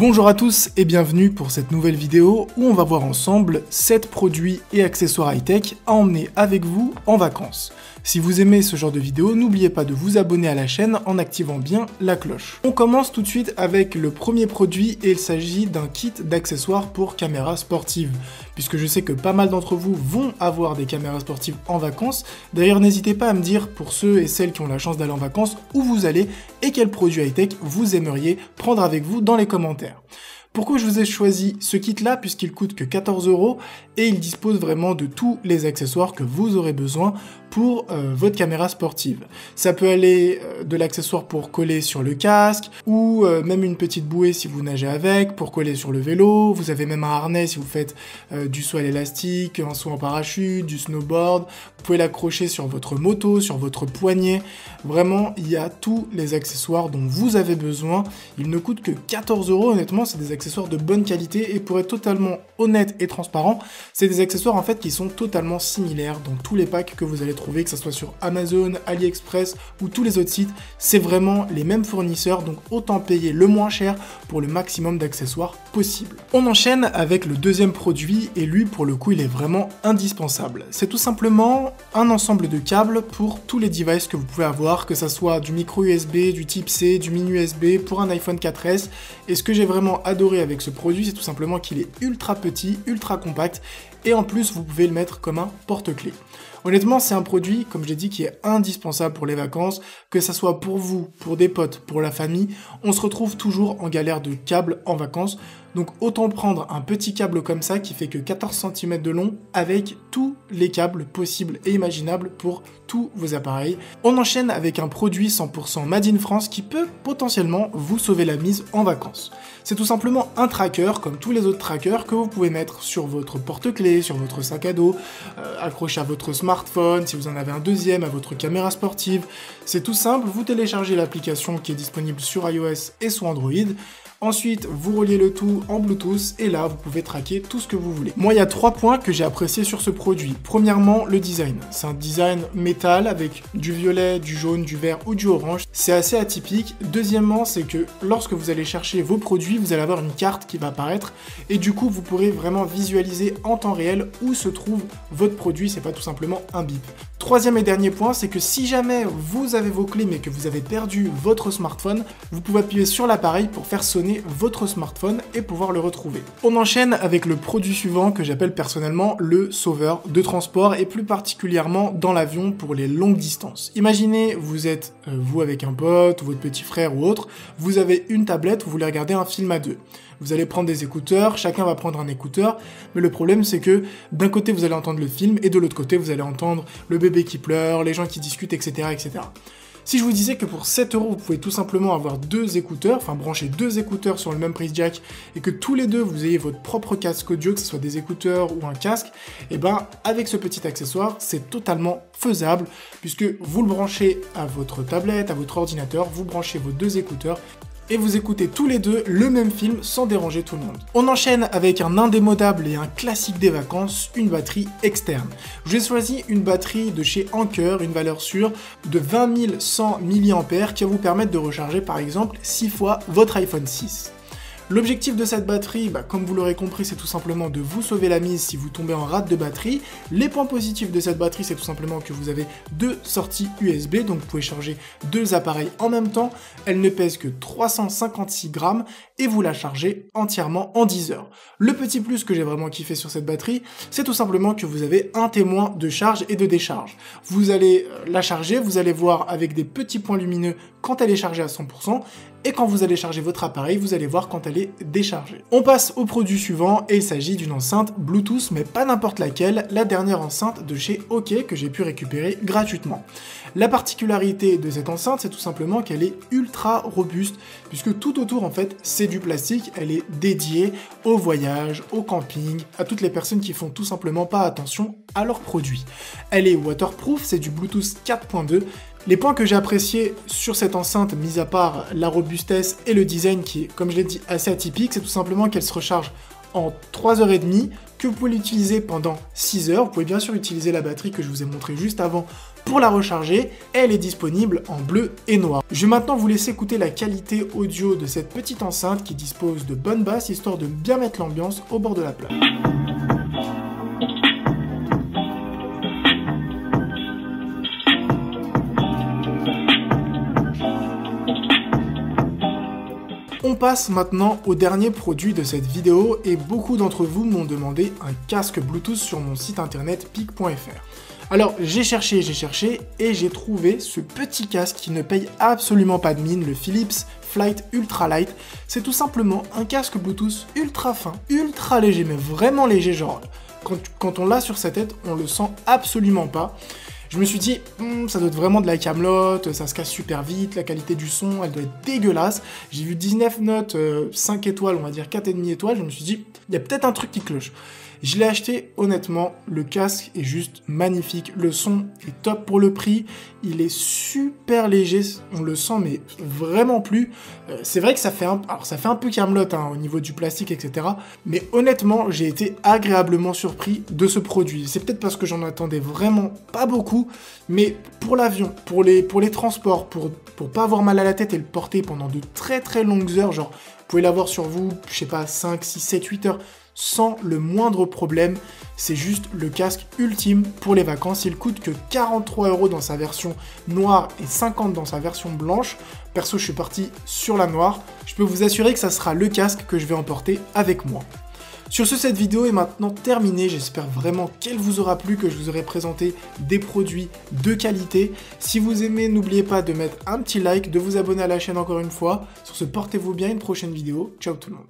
Bonjour à tous et bienvenue pour cette nouvelle vidéo où on va voir ensemble 7 produits et accessoires high-tech à emmener avec vous en vacances. Si vous aimez ce genre de vidéo, n'oubliez pas de vous abonner à la chaîne en activant bien la cloche. On commence tout de suite avec le premier produit et il s'agit d'un kit d'accessoires pour caméras sportives. Puisque je sais que pas mal d'entre vous vont avoir des caméras sportives en vacances. D'ailleurs, n'hésitez pas à me dire pour ceux et celles qui ont la chance d'aller en vacances où vous allez et quel produit high-tech vous aimeriez prendre avec vous dans les commentaires. Pourquoi je vous ai choisi ce kit-là? Puisqu'il coûte que 14 € et il dispose vraiment de tous les accessoires que vous aurez besoin pour votre caméra sportive. Ça peut aller de l'accessoire pour coller sur le casque ou même une petite bouée si vous nagez avec, pour coller sur le vélo. Vous avez même un harnais si vous faites du saut à l'élastique, un saut en parachute, du snowboard. Vous pouvez l'accrocher sur votre moto, sur votre poignet. Vraiment, il y a tous les accessoires dont vous avez besoin. Il ne coûte que 14 €. Honnêtement, c'est des accessoires de bonne qualité et pour être totalement honnête et transparent, c'est des accessoires en fait qui sont totalement similaires dans tous les packs que vous allez trouver, que ce soit sur Amazon, AliExpress ou tous les autres sites. C'est vraiment les mêmes fournisseurs, donc autant payer le moins cher pour le maximum d'accessoires possible. On enchaîne avec le deuxième produit et lui pour le coup il est vraiment indispensable. C'est tout simplement un ensemble de câbles pour tous les devices que vous pouvez avoir, que ça soit du micro USB, du type C, du mini USB pour un iPhone 4S. Et ce que j'ai vraiment adoré avec ce produit, c'est tout simplement qu'il est ultra petit, ultra compact et en plus vous pouvez le mettre comme un porte-clés. Honnêtement, c'est un produit, comme j'ai dit, qui est indispensable pour les vacances, que ça soit pour vous, pour des potes, pour la famille, on se retrouve toujours en galère de câbles en vacances, donc autant prendre un petit câble comme ça qui fait que 14 cm de long avec tous les câbles possibles et imaginables pour tous vos appareils. On enchaîne avec un produit 100% Made in France qui peut potentiellement vous sauver la mise en vacances. C'est tout simplement un tracker, comme tous les autres trackers, que vous pouvez mettre sur votre porte-clés, sur votre sac à dos, accroché à votre smartphone, si vous en avez un deuxième, à votre caméra sportive. C'est tout simple, vous téléchargez l'application qui est disponible sur iOS et sur Android. Ensuite, vous reliez le tout en Bluetooth et là, vous pouvez traquer tout ce que vous voulez. Moi, il y a 3 points que j'ai appréciés sur ce produit. Premièrement, le design. C'est un design métal avec du violet, du jaune, du vert ou du orange. C'est assez atypique. Deuxièmement, c'est que lorsque vous allez chercher vos produits, vous allez avoir une carte qui va apparaître et du coup, vous pourrez vraiment visualiser en temps réel où se trouve votre produit. C'est pas tout simplement un bip. Troisième et dernier point, c'est que si jamais vous avez vos clés mais que vous avez perdu votre smartphone, vous pouvez appuyer sur l'appareil pour faire sonner votre smartphone et pouvoir le retrouver. On enchaîne avec le produit suivant que j'appelle personnellement le sauveur de transport et plus particulièrement dans l'avion pour les longues distances. Imaginez, vous êtes vous avec un pote ou votre petit frère ou autre, vous avez une tablette, vous voulez regarder un film à deux. Vous allez prendre des écouteurs, chacun va prendre un écouteur, mais le problème c'est que d'un côté vous allez entendre le film et de l'autre côté vous allez entendre le bébé qui pleure, les gens qui discutent, etc. etc. Si je vous disais que pour 7 €, vous pouvez tout simplement avoir 2 écouteurs, enfin brancher 2 écouteurs sur le même prise jack, et que tous les deux vous ayez votre propre casque audio, que ce soit des écouteurs ou un casque, et ben avec ce petit accessoire, c'est totalement faisable, puisque vous le branchez à votre tablette, à votre ordinateur, vous branchez vos 2 écouteurs, et vous écoutez tous les deux le même film sans déranger tout le monde. On enchaîne avec un indémodable et un classique des vacances, une batterie externe. J'ai choisi une batterie de chez Anker, une valeur sûre de 20 100 mAh qui va vous permettre de recharger par exemple 6 fois votre iPhone 6. L'objectif de cette batterie, comme vous l'aurez compris, c'est tout simplement de vous sauver la mise si vous tombez en rate de batterie. Les points positifs de cette batterie, c'est tout simplement que vous avez 2 sorties USB, donc vous pouvez charger 2 appareils en même temps. Elle ne pèse que 356 grammes et vous la chargez entièrement en 10 heures. Le petit plus que j'ai vraiment kiffé sur cette batterie, c'est tout simplement que vous avez un témoin de charge et de décharge. Vous allez la charger, vous allez voir avec des petits points lumineux quand elle est chargée à 100%, et quand vous allez charger votre appareil, vous allez voir quand elle est déchargée. On passe au produit suivant, et il s'agit d'une enceinte Bluetooth, mais pas n'importe laquelle, la dernière enceinte de chez OK que j'ai pu récupérer gratuitement. La particularité de cette enceinte, c'est tout simplement qu'elle est ultra robuste, puisque tout autour, en fait, c'est du plastique, elle est dédiée au voyage, au camping, à toutes les personnes qui font tout simplement pas attention à leurs produits. Elle est waterproof, c'est du Bluetooth 4.2, Les points que j'ai appréciés sur cette enceinte, mis à part la robustesse et le design qui est, comme je l'ai dit, assez atypique, c'est tout simplement qu'elle se recharge en 3h30, que vous pouvez l'utiliser pendant 6 heures. Vous pouvez bien sûr utiliser la batterie que je vous ai montré juste avant pour la recharger. Elle est disponible en bleu et noir. Je vais maintenant vous laisser écouter la qualité audio de cette petite enceinte qui dispose de bonnes basses, histoire de bien mettre l'ambiance au bord de la plage. On passe maintenant au dernier produit de cette vidéo et beaucoup d'entre vous m'ont demandé un casque Bluetooth sur mon site internet pic.fr. Alors j'ai cherché et j'ai trouvé ce petit casque qui ne paye absolument pas de mine, le Philips Flight Ultra Light. C'est tout simplement un casque Bluetooth ultra fin, ultra léger, mais vraiment léger, genre quand on l'a sur sa tête, on le sent absolument pas. Je me suis dit, ça doit être vraiment de la camelote, ça se casse super vite, la qualité du son, elle doit être dégueulasse. J'ai vu 19 notes, 5 étoiles, on va dire 4,5 étoiles, je me suis dit, il y a peut-être un truc qui cloche. Je l'ai acheté, honnêtement, le casque est juste magnifique, le son est top pour le prix, il est super léger, on le sent mais vraiment plus. C'est vrai que ça fait un peu camelote hein, au niveau du plastique, etc. Mais honnêtement, j'ai été agréablement surpris de ce produit. C'est peut-être parce que j'en attendais vraiment pas beaucoup, mais pour l'avion, pour les transports, pour pas avoir mal à la tête et le porter pendant de très longues heures, genre vous pouvez l'avoir sur vous, je sais pas, 5, 6, 7, 8 heures, sans le moindre problème. C'est juste le casque ultime pour les vacances. Il coûte que 43 € dans sa version noire et 50 dans sa version blanche. Perso, je suis parti sur la noire. Je peux vous assurer que ça sera le casque que je vais emporter avec moi. Sur ce, cette vidéo est maintenant terminée. J'espère vraiment qu'elle vous aura plu, que je vous aurai présenté des produits de qualité. Si vous aimez, n'oubliez pas de mettre un petit like, de vous abonner à la chaîne encore une fois. Sur ce, portez-vous bien, une prochaine vidéo. Ciao tout le monde.